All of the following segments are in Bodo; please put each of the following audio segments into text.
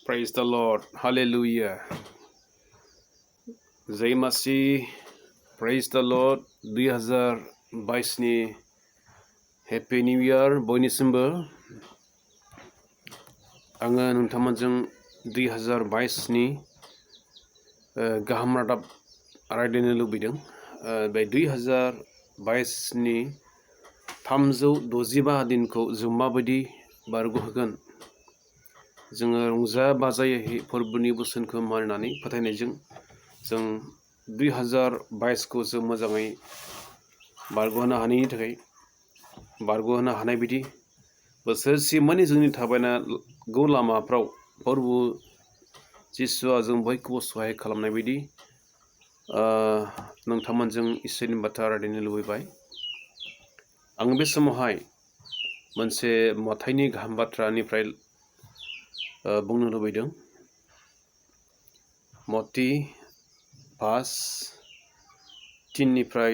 Praise the Lord. Hallelujah. Jai Masih. Praise the Lord. 2022 ni Happy New Year बयनिसिमबो आङो नोंथांमोनजों 2022 नि गाहाम रादाब रायज्लायनो लुबैदों। बे 2022 नि 365 दिनखौ जों माबायदि बारग'होगोन, जोङो रंजा बाजायै फोरबोनि बोसोनखौ मानिनानै फोथायनायजों जों 2022 खौ जों मोजाङै बारग'होनो हानायनि थाखाय बारग'होनो हानाय बायदि बोसोरसे माने जोंनि थाबायनांगौ लामाफ्राव प्रभु जिसुआ जों बयखौबो सहाय खालामनाय बायदि नोंथांमोनजों इसोरनि बाथ्रा रायज्लायनो लुबैबाय। आं बे समावहाय मोनसे मथाइनि गाहाम बाथ्रानिफ्राय बुंनो लुबैदों। मती 5:3 निफ्राय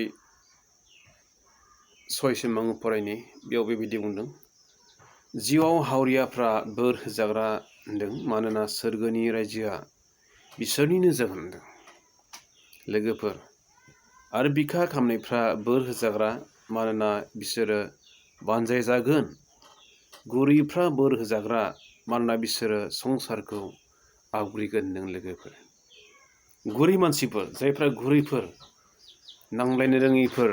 6 सिम आं फरायनि। बेयाव बेबायदि बुंदों, जिउआव हावरियाफ्रा बोर होजाग्रा होनदों, मानोना सोरगोनि रायजोआ बिसोरनिनो जागोन होनदों। लोगोफोर आरो बिखा खामनायफ्रा बोर होजाग्रा, मानोना बिसोरो बानजायजागोन। गुरैफ्रा बोर होजाग्रा, मानोना बिसोरो संसारखौ आवग्रिगोन होनदों। लोगोफोर, गुरै मानसिफोर, जायफ्रा गुरैफोर, नांलायनो रोङिफोर,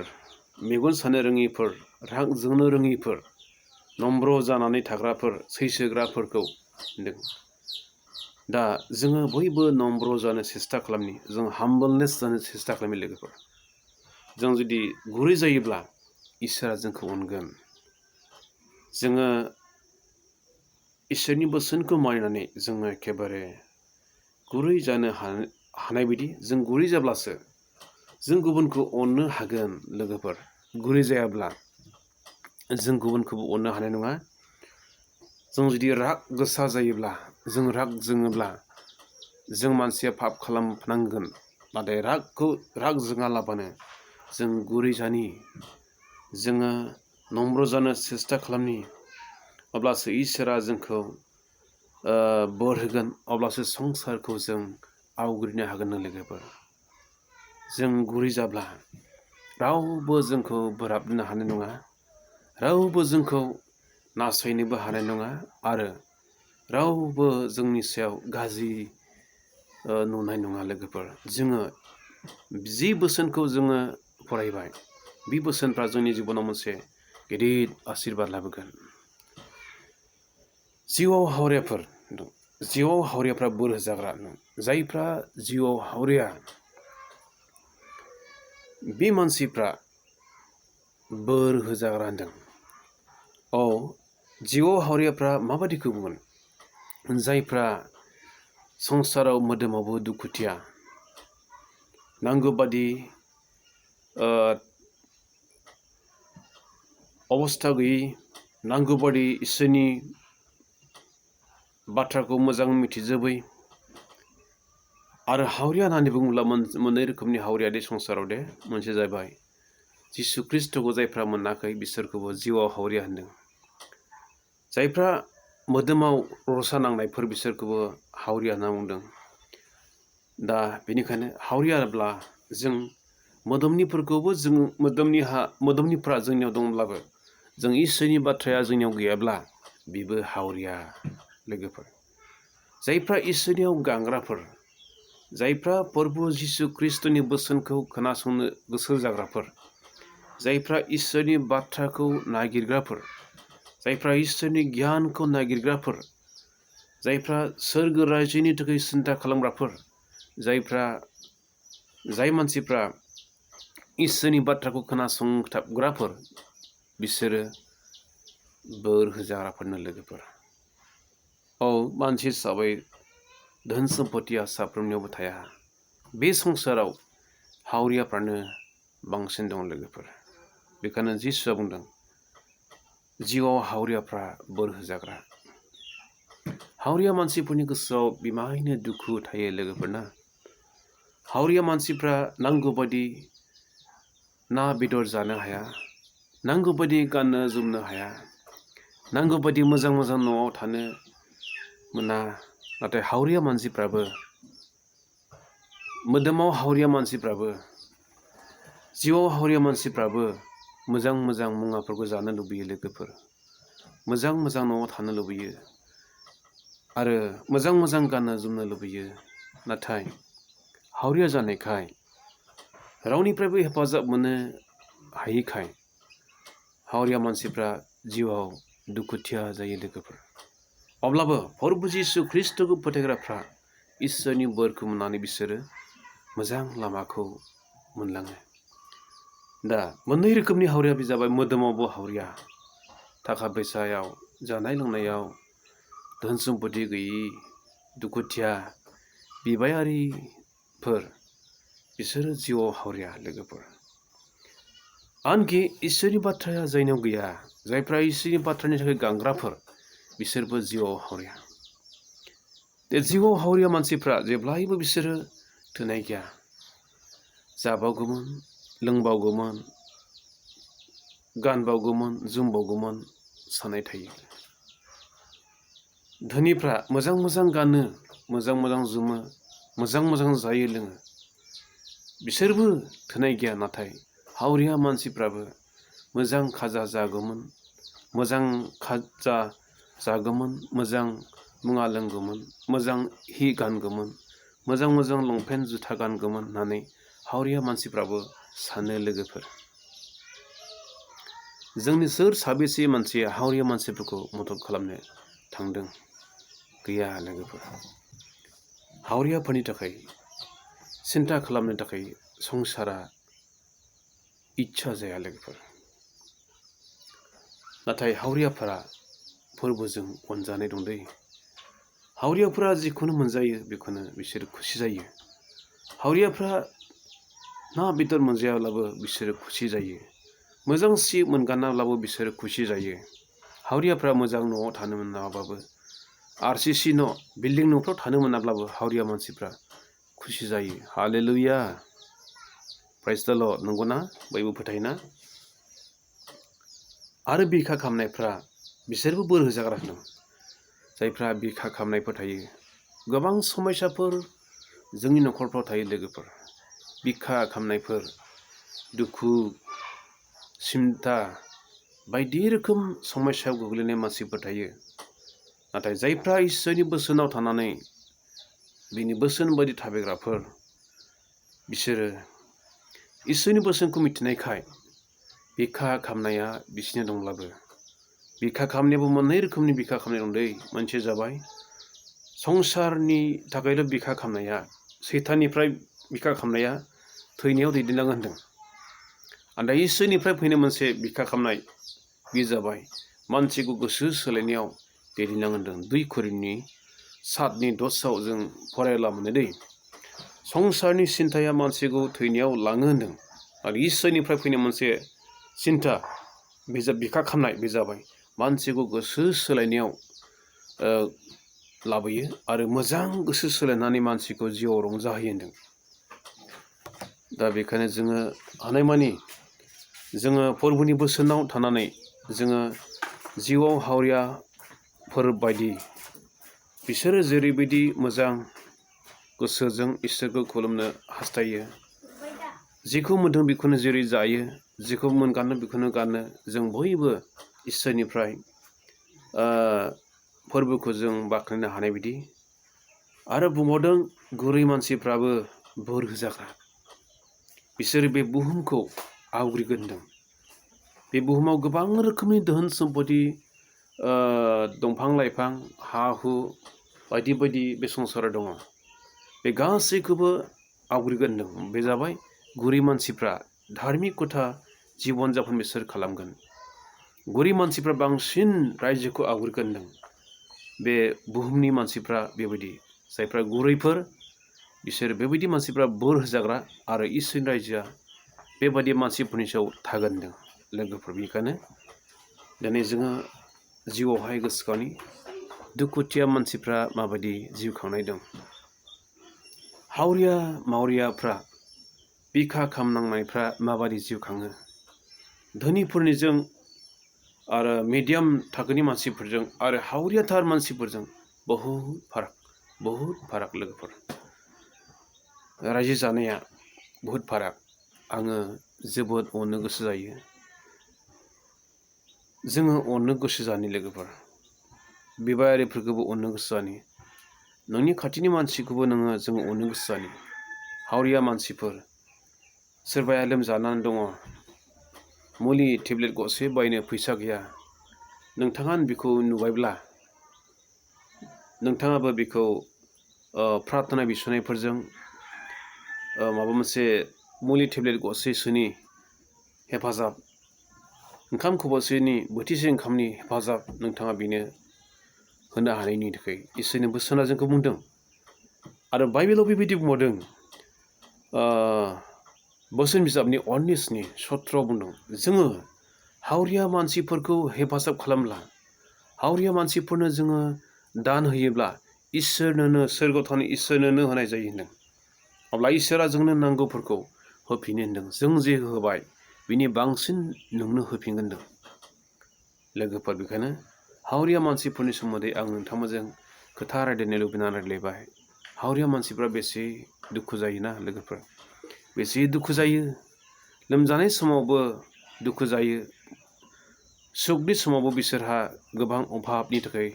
मेगन सानो रोङिफोर, राग जोंनो रोङिफोर, नम्र जानानै थाग्राफोर, सैसोग्राफोरखौ होनदों। दा जोङो बयबो नम्र जानो सेस्था खालामनि, जों हाम्बलनेस जानो सेस्था खालामनि। लोगोफोर, जों जुदि गुरै जायोब्ला इसोरा जोंखौ अनगोन। जोङो इसोरनि बोसोनखौ मानिनानै जोङो एखेबारे गुरै जानो हानाय बायदि जों गुरै जाब्लासो जों गुबुनखौ अननो हागोन। लोगोफोर, गुरै जायाब्ला जों गुबुनखौबो अननो हानाय नङा। जों जुदि राग गोसा जायोब्ला, जों राग जोङोब्ला जों मानसिया पाप खालामनांगोन। नाथाय राग जोङालाबानो जों गुरै जानि, जोङो नम्र जानो सेस्था खालामनि, अब्लासो इसोरा जोंखौ बोर होगोन। अब्लासो संसारखौ जों आवग्रिनो हागोन। लोगोफोर, जों गुरै जाब्ला रावबो जोंखौ बोराबनो हानाय नङा, रावबो जोंखौ नासयनोबो हानाय नङा, आरो रावबो जोंनि सायाव गाज्रि नुनाय नङा। लोगोफोर, जोङो जि बोसोनखौ जोङो फरायबाय, बे बोसोनफ्रा जोंनि जिबनाव मोनसे गिदिर आशीर्बाद लाबोगोन। जिउआव हावरियाफ्रा बोर होजाग्रा, जायफ्रा जिउआव हावरिया बे मानसिफ्रा बोर होजाग्रा होनदों। जिउआव हावरियाफ्रा माबादिखौ बुंगोन? जायफ्रा संसाराव मोदोमावबो दुखुथिया, नांगौ बादि अबस्था गैयै, नांगौ बादि इसोरनि बाथ्राखौ मोजां मिथिजोबै, आरो हावरिया होननानै बुङोब्ला मोननै रोखोमनि हावरिया दे संसाराव दे। मोनसे जाबाय जिसु ख्रिस्ट'खौ जायफ्रा मोनाखै बिसोरखौबो जिउआव हावरिया होनदों। जायफ्रा मोदोमाव रसा नांनायफोर बिसोरखौबो हावरिया होनना बुंदों। दा बेनिखायनो हावरियाब्ला जों मोदोमनिफोरखौबो, जों मोदोमनिफ्रा जोंनियाव दंब्लाबो जों इसोरनि बाथ्राया जोंनियाव गैयाब्ला बेबो हावरिया। लोगोफोर, जायफ्रा इसोरनियाव गांग्राफोर, जायफ्रा प्रभु जिसु ख्रिस्ट'नि बोसोनखौ खोनासंनो गोसो जाग्राफोर, जायफ्रा इसोरनि बाथ्राखौ नागिरग्राफोर, जायफ्रा इसोरनि गियानखौ नागिरग्राफोर, जायफ्रा सोरगो रायजोनि थाखाय सिन्था खालामग्राफोर, जाय मानसिफ्रा इसोरनि बाथ्राखौ खोनासंथाबग्राफोर, बिसोरो बोर होजाग्राफोरनो। लोगोफोर, मानसि हिसाबै धोन सम्पतिया साफ्रोमनियावबो थाया। बे संसाराव हावरियाफ्रानो बांसिन दं। लोगोफोर, बेखायनो जिसुआ बुंदों, जिउआव हावरियाफ्रा बोर होजाग्रा। हावरिया मानसिफोरनि गोसोआव बिमायैनो दुखु थायो। लोगोफोरना, हावरिया मानसिफ्रा नांगौ बायदि ना बेदर जानो हाया, नांगौ बायदि गाननो जोमनो हाया, नांगौ बायदि मोजां न'आव थानो मोना, नाथाय हावरिया मानसिफ्राबो मोदोमाव हावरिया मानसिफ्राबो जिउआव हावरिया मानसिफ्राबो मोजां मोजां मुवाफोरखौ जानो लुबैयो लोगोफोर। मोजां मोजां न'आव थानो लुबैयो आरो मोजां मोजां गाननो जोमनो लुबैयो। नाथाय हावरिया जानायखाय रावनिफ्रायबो हेफाजाब मोननो हायैखाय हावरिया मानसिफ्रा जिउआव दुखुथिया जायो लोगोफोर। अब्लाबो प्रभु जिसु ख्रिस्ट'खौ फोथायग्राफ्रा इसोरनि बोरखौ मोननानै बिसोरो मोजां लामाखौ मोनलाङो। दा मोननै रोखोमनि हावरिया बे जाबाय मोदोमावबो हावरिया, थाखा फैसायाव, जानाय लोंनायाव, धोन सम्पति गैयि, दुखुथिया, बिबायारिफोर बिसोरो जिउआव हावरिया लोगोफोर। आनखि इसोरनि बाथ्राया जायनाव गैया, जायफ्रा इसोरनि बाथ्रानि थाखाय गांग्राफोर बिसोरबो जिउआव हावरिया। बे जिउआव हावरिया मानसिफ्रा जेब्लायबो बिसोरो थोनाय गैया, जाबावगौमोन, लोंबावगौमोन, गानबावगौमोन, जोमबावगौमोन साननाय थायो। धोनिफ्रा मोजां मोजां गानो, मोजां मोजां जोमो, मोजां मोजां जायो लोङो, बिसोरबो थोनाय गैया। नाथाय हावरिया मानसिफ्राबो मोजां खाजा जागौमोन, मोजां खाजा जागौमोन, मोजां मुवा लोंगौमोन, मोजां हि गानगौमोन, मोजां मोजां लंपेन्ट जुथा गानगौमोन होननानै हावरिया मानसिफ्राबो सानो लोगोफोर। जोंनि सोर साबेसे मानसिया हावरिया मानसिफोरखौ मदद खालामनो थांदों? गैया लोगोफोर। हावरियाफोरनि थाखाय सिन्था खालामनो थाखाय संसारा इस्सा जाया लोगोफोर। नाथाय हावरियाफोरा फोरबोजों अनजानाय दं दै। हावरियाफोरा जिखौनो मोनजायो बेखौनो बिसोरो खुसि जायो। हावरियाफ्रा ना बेदर मोनजायाब्लाबो बिसोरो खुसि जायो। मोजां सि मोनगानाब्लाबो बिसोरो खुसि जायो। हावरियाफ्रा मोजां न'आव थानो मोनाबाबो, RCC न', बिल्डिं न'फ्राव थानो मोनाब्लाबो हावरिया मानसिफ्रा खुसि जायो। हालेलुया, प्राइज द लर्ड। नंगौना? बयबो फोथायोना? आरो बिखा खामनायफ्रा बिसोरबो बोर होजाग्रा दं। जायफ्रा बिखा खामनायफोर थायो, गोबां समयसाफोर जोंनि न'खरफ्राव थायो लोगोफोर। बिखा खामनायफोर, दुखु, सिन्ता, बायदि रोखोम समयसायाव गोग्लैनाय मानसिफोर थायो। नाथाय जायफ्रा इसोरनि बोसोनाव थानानै बिनि बोसोन बायदि थाबायग्राफोर, बिसोरो इसोरनि बोसोनखौ मिथिनायखाय बिखा खामनाया बिसिनि दंब्लाबो, बिखा खामनायाबो मोननै रोखोमनि बिखा खामनाय दं दै। मोनसे जाबाय संसारनि थाखायल' बिखा खामनाया, सैताननिफ्राय बिखा खामनाया थैनायाव दैदेनलाङो होनदों। दा इसोरनिफ्राय फैनाय मोनसे बिखा खामनाय, बे जाबाय मानसिखौ गोसो सोलायनायाव दैदेनलाङो होनदों। 2 करिन्थनि 7:10 जों फरायला मोनो दै। संसारनि सिन्ताया मानसिखौ थैनायाव लाङो होनदों। आरो इसोरनिफ्राय फैनाय मोनसे सिन्ता, बिखा खामनाय, बे जाबाय मानसिखौ गोसो सोलायनायाव लाबोयो आरो मोजां गोसो सोलायनानै मानसिखौ जिउआव रंजाहोयो होनदों। दा बेखायनो जोङो हानायमानि जोङो प्रभुनि बोसोनाव थानानै जोङो जिउआव हावरियाफोर बायदि बिसोरो जेरैबायदि मोजां गोसोजों इसोरखौ खुलुमनो हास्थायो, जिखौ मोनदों बेखौनो जेरै जायो, जिखौ मोनगानो बेखौनो गानो, जों बयबो इसोरनिफ्राय फोरबोखौ जों बाख्नायनो हानाय बायदि। आरो बुंबावदों, गुरै मानसिफ्राबो बोर होजाग्रा, बिसोरो बे बुहुमखौ आवग्रिगोन होनदों। बे बुहुमाव गोबां रोखोमनि धोन सम्पति, दंफां लाइफां, हा हु बायदि बायदि बे संसाराव दङ। बे गासैखौबो आवग्रिगोन होनदों। बे जाबाय गुरै मानसिफ्रा धार्मिकता जिबन जापन बिसोर खालामगोन। गुरै मानसिफ्रा बांसिन रायजोखौ आवग्रिगोन होनदों। बे बुहुमनि मानसिफ्रा बेबायदि, जायफ्रा गुरैफोर बिसोर बेबायदि मानसिफ्रा बोर होजाग्रा आरो इसोरनि रायजोआ बेबायदि मानसिफोरनि सायाव थागोन होनदों लोगोफोर। बेखायनो दिनै जोङो जिउआवहाय गोसोखांनि दुखुथिया मानसिफ्रा माबायदि जिउ खांनाय दं। हावरिया मावरियाफ्रा, बिखा खामनांनायफ्रा माबायदि जिउ खाङो। धोनिफोरनिजों आरो मिडियाम थाखोनि मानसिफोरजों आरो हावरियाथार मानसिफोरजों बहुद फाराग। बहुद फाराग लोगोफोर। रायजो जानाया बहुद फाराग। आङो जोबोद अननो गोसो जायो। जोङो अननो गोसो जानि लोगोफोर। बिबायारिफोरखौबो अननो गोसो जानि। नोंनि खाथिनि मानसिखौबो जोङो अननो गोसो जानि। हावरिया मानसिफोर सोरबाया लोमजानानै दङ, मुलि टेब्लेट गरसे बायनो फैसा गैया। नोंथाङा बेखौ नुबायब्ला नोंथाङाबो बेखौ प्रार्थना बिसनायफोरजों माबा मोनसे मुलि टेब्लेट गरसेसोनि हेफाजाब, ओंखाम खबसेनि बोथिसे ओंखामनि हेफाजाब नोंथाङा बेनो होनो हानायनि थाखाय इसोरनि बोसोना जोंखौ बुंदों। आरो बाइबेलाव बेबायदि बुंबावदों, बोसोन बिजाबनि 19 17 बुंदों, जोङो हावरिया मानसिफोरखौ हेफाजाब खालामब्ला, हावरिया मानसिफोरनो जोङो दान होयोब्ला इसोरनोनो, सोरगोआव थानाय इसोरनोनो होनाय जायो होनदों। अब्ला इसोरा जोंनो नांगौफोरखौ होफिनो होनदों। जों जे होबाय बिनि बांसिन नोंनो होफिनगोन होनदों। लोगोफोर, बेखायनो हावरिया मानसिफोरनि सोमोन्दै आं नोंथांमोनजों खोथा रायज्लायनो लुबैनानै रायज्लायबाय। हावरिया मानसिफ्रा बेसे दुखु जायोना लोगोफोर, बेसे दुखु जायो। लोमजानाय समावबो दुखु जायो। सुखनि समावबो बिसोरहा गोबां अभाबनि थाखाय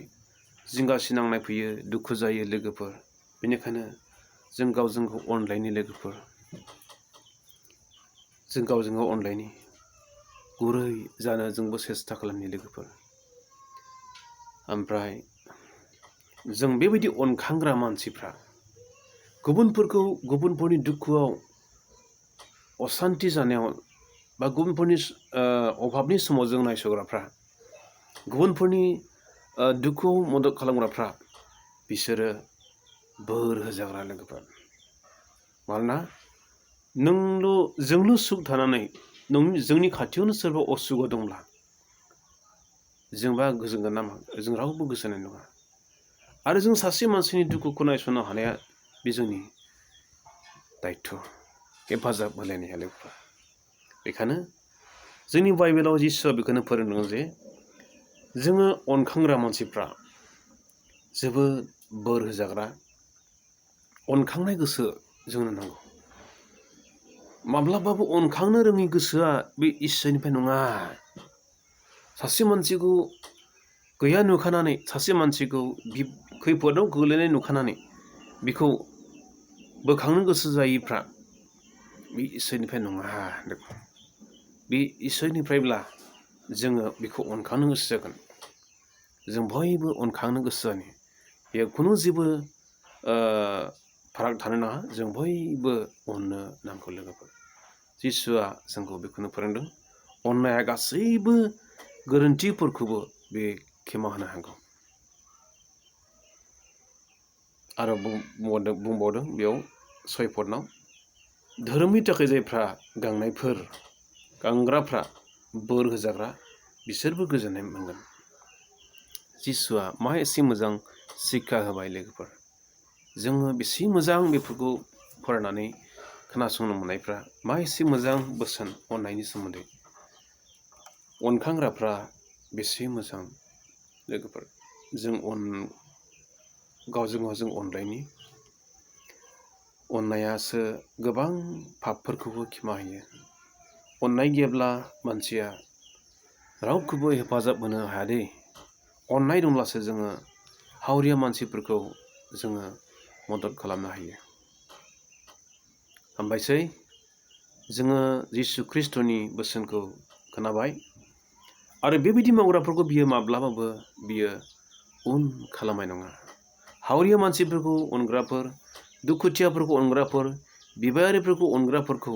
जिंगासिनांनाय फैयो, दुखु जायो लोगोफोर। बेनिखायनो जों गावजों गाव अनलायनि लोगोफोर। जों गावजों गाव अनलायनि, गुरै जानो जोंबो सेस्था खालामनि लोगोफोर। ओमफ्राय जों बेबायदि अनखांग्रा मानसिफ्रा, गुबुनफोरखौ गुबुनफोरनि दुखुआव, असान्ति जानायाव बा गुबुनफोरनि अभाबनि समाव जों नायसग्राफ्रा, गुबुनफोरनि दुखुआव मदद खालामग्राफ्रा, बिसोरो बोर होजाग्रा लोगोफोर। मानोना जोंल' सुख थानानै जोंनि खाथियावनो सोरबा असुखआव दंब्ला जोंबा गोजोनगोन नामा? जों रावबो गोजोननाय नङा। आरो जों सासे मानसिनि दुखुखौ नायस'नो हानाया बे जोंनि दायथ', हेफाजाब होलायनाया लोगोफोर। बेखायनो जोंनि बाइबेलाव जिसुआ बेखौनो फोरोंदों जे जोङो अनखांग्रा मानसिफ्रा जोबोद बोर होजाग्रा, अनखांनाय गोसो जोंनो नांगौ। माब्लाबाबो अनखांनो रोङि गोसोआ बे इसोरनिफ्राय नङा। सासे मानसिखौ गैया नुखानानै, सासे मानसिखौ खैफोदाव गोलैनाय नुखानानै बेखौ बोखांनो गोसो जायैफ्रा बे इसोरनिफ्राय नङा। बे इसोरनिफ्रायब्ला जोङो बेखौ अनखांनो गोसो जागोन। जों बयबो अनखांनो गोसो जानि। बेयाव खुनु जेबो फाराग थानो नाङा। जों बयबो अननो नांगौ लोगोफोर। जिसुआ जोंखौ बेखौनो फोरोंदों। अननाया गासैबो गोरोन्थिफोरखौबो बे क्षमा होनो हागौ। आरो बुंबावदों बेयाव 6 पदनाव, धोरोमनि थाखाय जायफ्रा गांग्राफ्रा बोर होजाग्रा, बिसोरबो गोजोननाय मोनगोन। जिसुआ मा एसे मोजां शिक्षा होबाय लोगोफोर। जोङो बेसे मोजां बेफोरखौ फरायनानै खोनासंनो मोननायफ्रा, मा एसे मोजां बोसोन अननायनि सोमोन्दै। अनखांग्राफ्रा बेसे मोजां लोगोफोर। जों गावजों गाव जों अनलायनि। अननायासो गोबां पापफोरखौबो क्षमा होयो। अननाय गैयाब्ला मानसिया रावखौबो हेफाजाब होनो हायादे। अननाय दंब्लासो जोङो हावरिया मानसिफोरखौ जोङो मदद खालामनो हायो। हामबायसै। जोङो जिसु ख्रिस्ट'नि बोसोनखौ खोनाबाय। आरो बेबायदि मावग्राफोरखौ बियो माब्लाबाबो उन खालामनाय नङा। हावरिया मानसिफोरखौ अनग्राफोर, दुखुथियाफोरखौ अनग्राफोर, बिबायारिफोरखौ अनग्राफोरखौ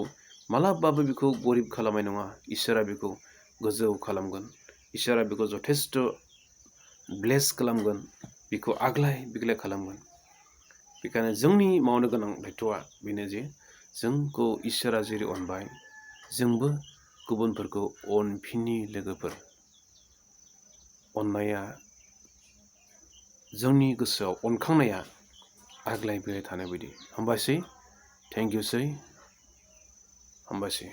मालाबाबो बेखौ गरिब खालामनाय नङा। इसोरा बेखौ गोजौ खालामगोन। इसोरा बेखौ जथेस्थ' ब्लेस खालामगोन। बेखौ आग्लाय बिग्लाय खालामगोन। बेखायनो जोंनि मावनो गोनां दायथ'आ बेनो जे जोंखौ इसोरा जेरै अनबाय, जोंबो गुबुनफोरखौ अनफिननि लोगोफोर। अननाया जोंनि गोसोआव, अनखांनाया आग्लाय बिग्लाय थानाय बायदि। हामबायसै। थेंक इउसै। हामबायसै।